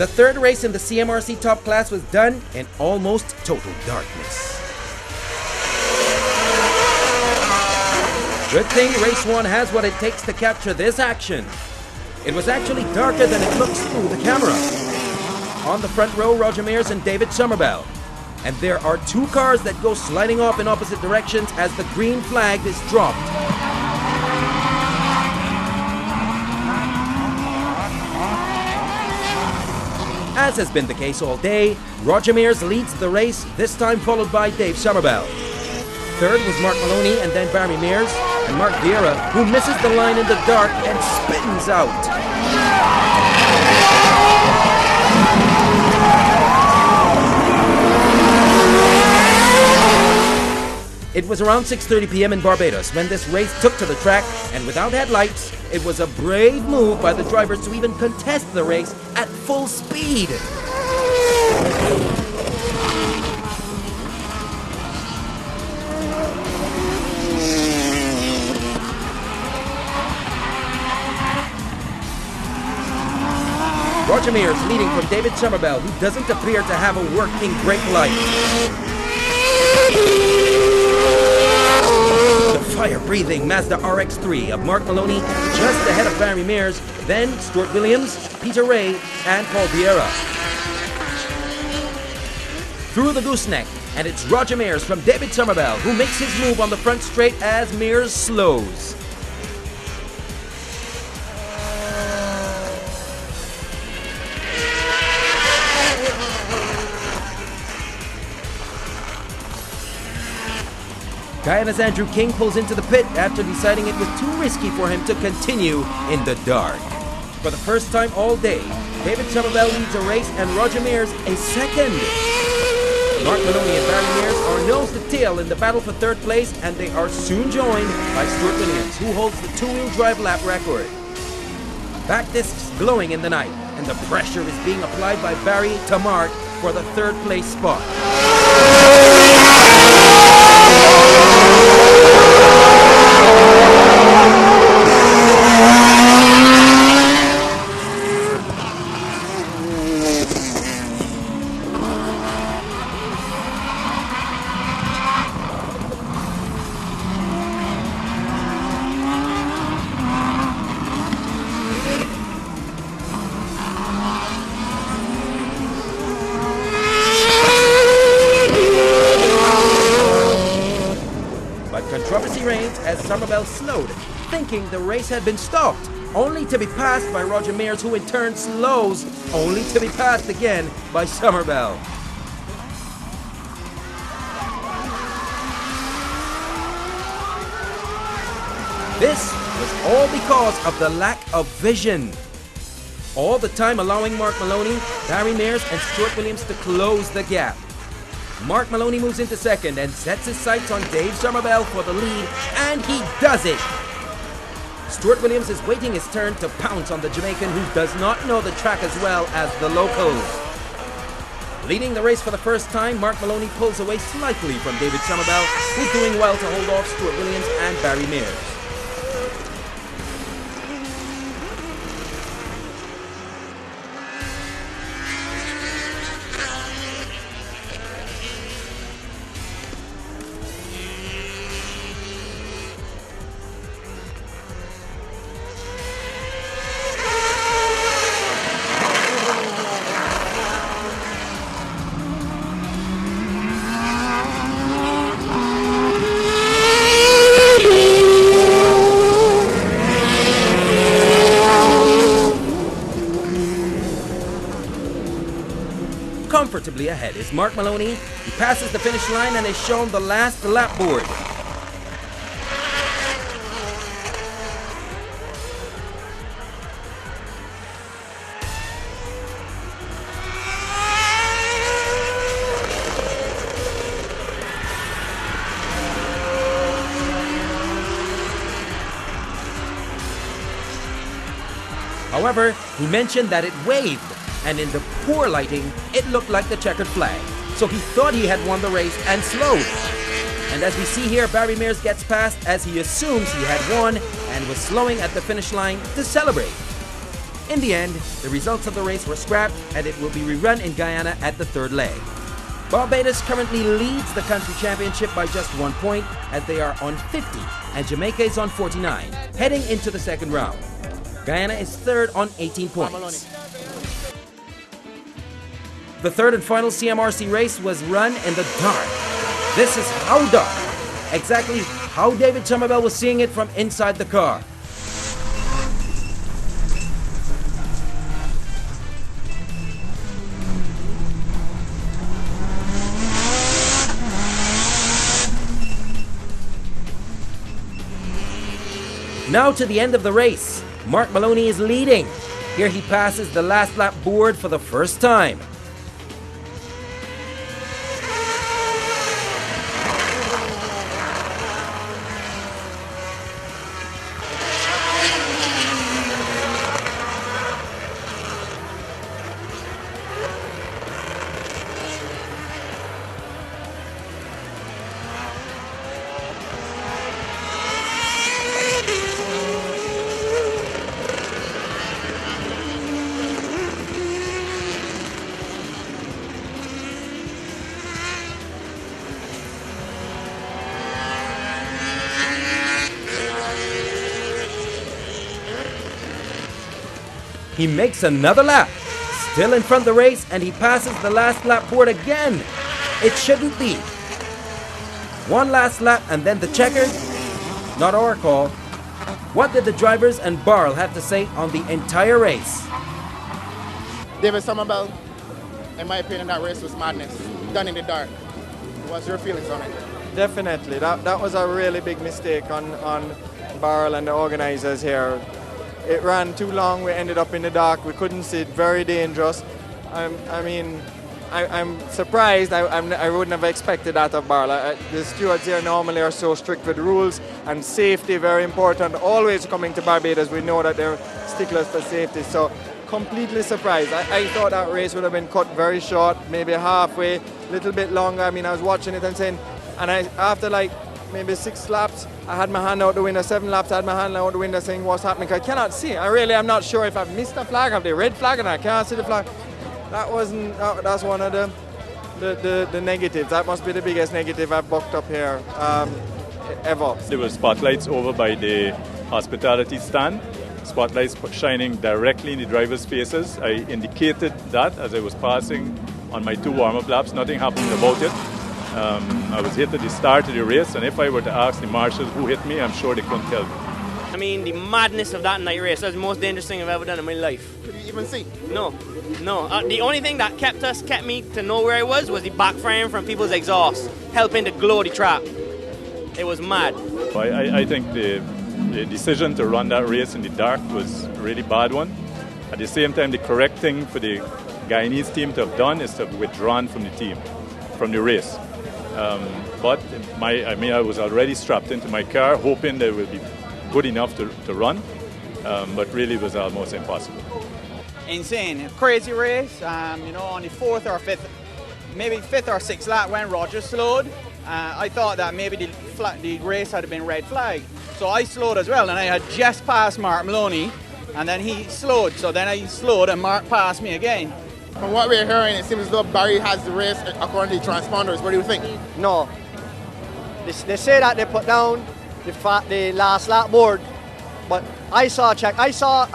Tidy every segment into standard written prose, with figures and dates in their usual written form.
The third race in the CMRC top class was done in almost total darkness. Good thing Race 1 has what it takes to capture this action. It was actually darker than it looks through the camera. On the front row, Roger Mears and David Summerbell. And there are two cars that go sliding off in opposite directions as the green flag is dropped. As has been the case all day, Roger Mears leads the race, this time followed by Dave Summerbell. Third was Mark Maloney and then Barry Mears, and Mark Vieira, who misses the line in the dark and spins out. It was around 6:30 p.m. in Barbados when this race took to the track, and without headlights, it was a brave move by the drivers to even contest the race at full speed. Roger Mears leading from David Summerbell, who doesn't appear to have a working brake light. The fire-breathing Mazda RX-3 of Mark Maloney just ahead of Barry Mears, then Stuart Williams, Peter Ray, and Paul Vieira. Through the gooseneck, and it's Roger Mears from David Summerbell who makes his move on the front straight as Mears slows. Guyana's Andrew King pulls into the pit after deciding it was too risky for him to continue in the dark. For the first time all day, David Summerbell leads a race and Roger Mears a second. Mark Maloney and Barry Mears are nose to tail in the battle for third place, and they are soon joined by Stuart Williams, who holds the two-wheel drive lap record. Back discs glowing in the night, and the pressure is being applied by Barry to Mark for the third place spot. Controversy reigns as Summerbell slowed, thinking the race had been stopped, only to be passed by Roger Mears, who in turn slows, only to be passed again by Summerbell. This was all because of the lack of vision. All the time allowing Mark Maloney, Barry Mears, and Stuart Williams to close the gap. Mark Maloney moves into second and sets his sights on Dave Summerbell for the lead, and he does it! Stuart Williams is waiting his turn to pounce on the Jamaican, who does not know the track as well as the locals. Leading the race for the first time, Mark Maloney pulls away slightly from David Summerbell, who's doing well to hold off Stuart Williams and Barry Mears. Comfortably ahead is Mark Maloney. He passes the finish line and is shown the last lap board. However, he mentioned that it waved, and in the poor lighting, it looked like the checkered flag. So he thought he had won the race and slowed. And as we see here, Barry Mears gets past as he assumes he had won and was slowing at the finish line to celebrate. In the end, the results of the race were scrapped and it will be rerun in Guyana at the third leg. Barbados currently leads the country championship by just 1 point as they are on 50 and Jamaica is on 49, heading into the second round. Guyana is third on 18 points. The third and final CMRC race was run in the dark. This is how dark. Exactly how David Summerbell was seeing it from inside the car. Now to the end of the race. Mark Maloney is leading. Here he passes the last lap board for the first time. He makes another lap, still in front of the race, and he passes the last lap board again. It shouldn't be. One last lap and then the checker. Not our call. What did the drivers and Barl have to say on the entire race? David Summerbell, in my opinion, that race was madness. Done in the dark. What's your feelings on it? Definitely. That was a really big mistake on Barl and the organizers here. It ran too long, we ended up in the dark, we couldn't see it, very dangerous. I'm surprised, I wouldn't have expected that of Barl. The stewards here normally are so strict with rules and safety, very important. Always coming to Barbados, we know that they're sticklers for safety, so completely surprised. I thought that race would have been cut very short, maybe halfway, a little bit longer. I mean, I was watching it and saying, after like maybe 6 laps, I had my hand out the window, 7 laps, I had my hand out the window saying what's happening. I cannot see. I'm not sure if I've missed a flag, have the red flag and I can't see the flag. That's one of the negatives. That must be the biggest negative I've bucked up here ever. There were spotlights over by the hospitality stand. Spotlights shining directly in the drivers' faces. I indicated that as I was passing on my 2 warm-up laps. Nothing happened about it. I was hit at the start of the race, and if I were to ask the marshals who hit me, I'm sure they couldn't tell me. I mean, the madness of that night race, that's the most dangerous thing I've ever done in my life. Could you even see? No. The only thing that kept me to know where I was the backfiring from people's exhaust, helping to glow the track. It was mad. I think the decision to run that race in the dark was a really bad one. At the same time, the correct thing for the Guyanese team to have done is to have withdrawn from the race. But I was already strapped into my car, hoping that it would be good enough to run, but really it was almost impossible. Insane, crazy race. On the 4th or 5th, maybe 5th or 6th lap when Roger slowed, I thought that maybe the race had been red flag. So I slowed as well, and I had just passed Mark Maloney, and then he slowed. So then I slowed, and Mark passed me again. From what we're hearing, it seems as though Barry has the race according to the transponders. What do you think? No. They say that they put down the last lap board, but I saw a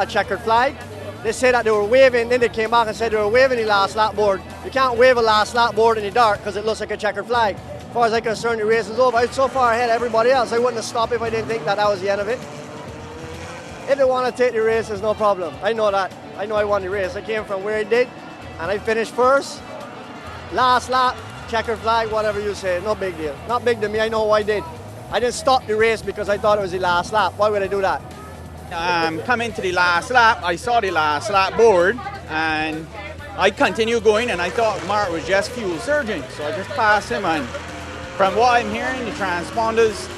checkered flag. They say that they were waving, then they came back and said they were waving the last lap board. You can't wave a last lap board in the dark because it looks like a checkered flag. As far as I'm concerned, the race is over. I'm so far ahead of everybody else, I wouldn't have stopped if I didn't think that was the end of it. If they want to take the race, there's no problem. I know that. I know I won the race. I came from where I did, and I finished first. Last lap, checkered flag, whatever you say, no big deal. Not big to me, I know what I did. I didn't stop the race because I thought it was the last lap. Why would I do that? Coming to the last lap, I saw the last lap board, and I continued going, and I thought Mark was just fuel surging, so I just passed him, and from what I'm hearing, the transponders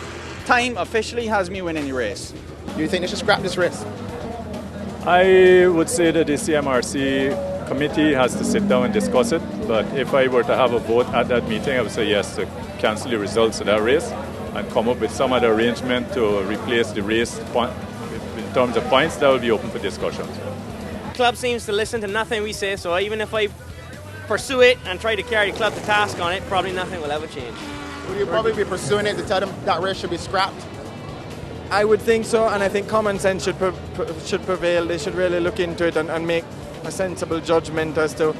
time officially has me winning the race. Do you think they should scrap this race? I would say that the CMRC committee has to sit down and discuss it, but if I were to have a vote at that meeting, I would say yes to cancel the results of that race and come up with some other arrangement to replace the race in terms of points. That will be open for discussion. club seems to listen to nothing we say, so even if I pursue it and try to carry the club to task on it, probably nothing will ever change. Would you probably be pursuing it to tell them that race should be scrapped? I would think so, and I think common sense should prevail. They should really look into it and make a sensible judgment as to.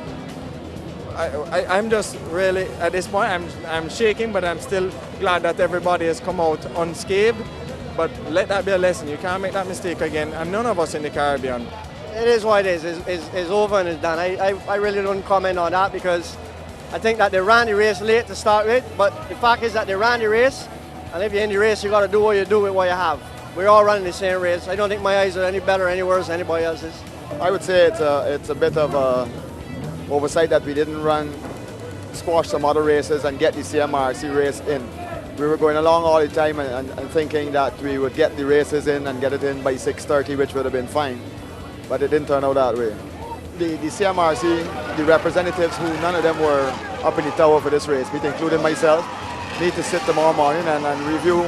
I'm just really, at this point, I'm shaking, but I'm still glad that everybody has come out unscathed. But let that be a lesson. You can't make that mistake again, and none of us in the Caribbean. It is what it is. It's over and it's done. I really don't comment on that because I think that they ran the race late to start with, but the fact is that they ran the race, and if you're in the race, you got to do what you do with what you have. We're all running the same race. I don't think my eyes are any better or any worse than anybody else's. I would say it's a bit of a oversight that we didn't squash some other races and get the CMRC race in. We were going along all the time and thinking that we would get the races in and get it in by 6:30, which would have been fine, but it didn't turn out that way. The CMRC, the representatives, who none of them were up in the tower for this race, including myself, need to sit tomorrow morning and review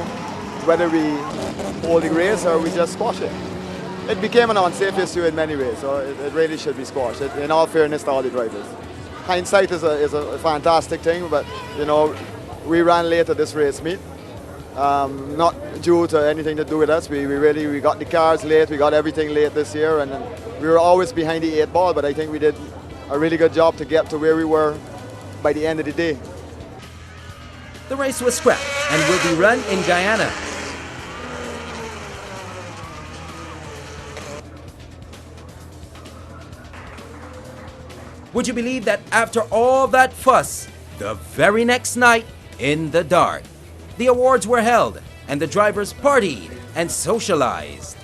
whether we hold the race or we just squash it. It became an unsafe issue in many ways, so it really should be squashed, in all fairness to all the drivers. Hindsight is a fantastic thing, but you know, we ran late at this race meet. Not due to anything to do with us. We got the cars late, we got everything late this year, and we were always behind the 8 ball, but I think we did a really good job to get to where we were by the end of the day. The race was scrapped and will be run in Guyana. Would you believe that after all that fuss, the very next night, in the dark, the awards were held and the drivers partied and socialized?